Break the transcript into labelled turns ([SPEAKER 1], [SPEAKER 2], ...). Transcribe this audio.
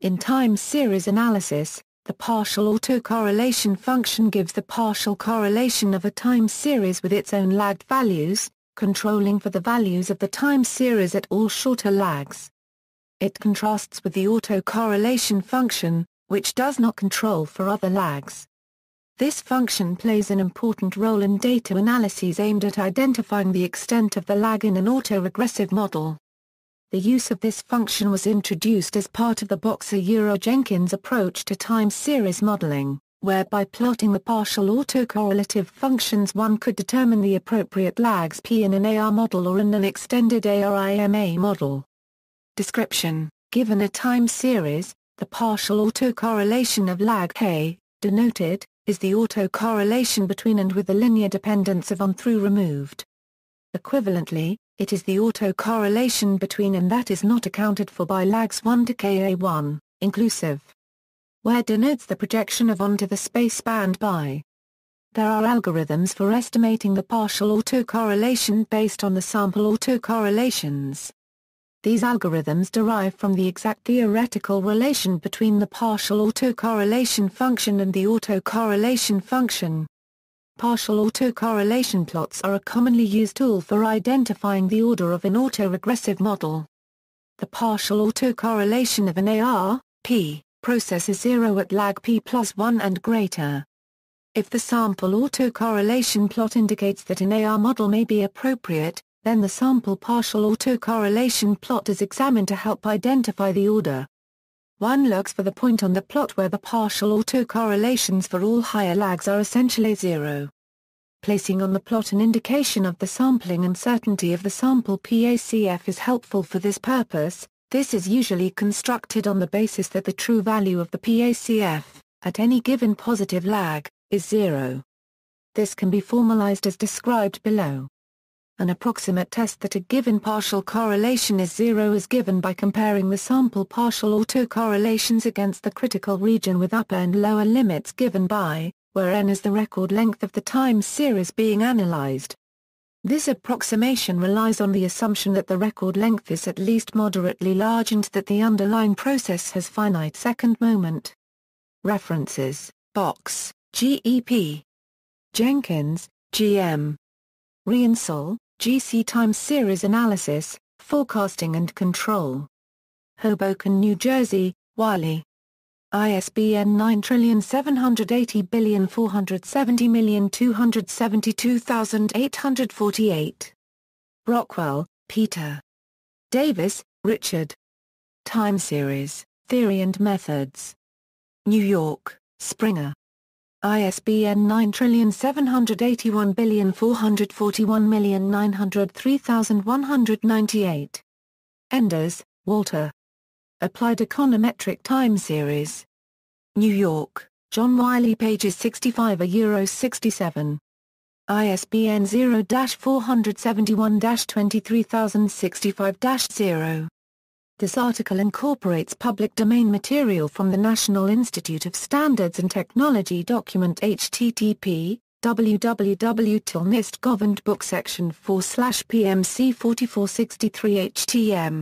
[SPEAKER 1] In time series analysis, the partial autocorrelation function gives the partial correlation of a time series with its own lagged values, controlling for the values of the time series at all shorter lags. It contrasts with the autocorrelation function, which does not control for other lags. This function plays an important role in data analyses aimed at identifying the extent of the lag in an autoregressive model. The use of this function was introduced as part of the Boxer-Jenkins approach to time series modeling, whereby plotting the partial autocorrelative functions one could determine the appropriate lags P in an AR model or in an extended ARIMA model. Description: given a time series, the partial autocorrelation of lag K, denoted, is the autocorrelation between and with the linear dependence of on through removed. Equivalently, it is the autocorrelation between and that is not accounted for by lags 1 to Ka1, inclusive. Where denotes the projection of on to the space spanned by. There are algorithms for estimating the partial autocorrelation based on the sample autocorrelations. These algorithms derive from the exact theoretical relation between the partial autocorrelation function and the autocorrelation function. Partial autocorrelation plots are a commonly used tool for identifying the order of an autoregressive model. The partial autocorrelation of an AR, P, process is 0 at lag P plus 1 and greater. If the sample autocorrelation plot indicates that an AR model may be appropriate, then the sample partial autocorrelation plot is examined to help identify the order. One looks for the point on the plot where the partial autocorrelations for all higher lags are essentially 0. Placing on the plot an indication of the sampling uncertainty of the sample PACF is helpful for this purpose. This is usually constructed on the basis that the true value of the PACF, at any given positive lag, is 0. This can be formalized as described below. An approximate test that a given partial correlation is 0 is given by comparing the sample partial autocorrelations against the critical region with upper and lower limits given by, where n is the record length of the time series being analyzed. This approximation relies on the assumption that the record length is at least moderately large and that the underlying process has finite second moment. References: Box, GEP. Jenkins, G.M. Riensel, G.C. Time Series Analysis, Forecasting and Control. Hoboken, New Jersey, Wiley. ISBN 9780470272848. Rockwell, Peter. Davis, Richard. Time Series, Theory and Methods. New York, Springer. ISBN 9781441903198. Enders, Walter. Applied Econometric Time Series. New York, John Wiley, pages 65-67. ISBN 0-471-23065-0. This article incorporates public domain material from the National Institute of Standards and Technology document http://www.nist.gov and book section 4/PMC 4463 htm.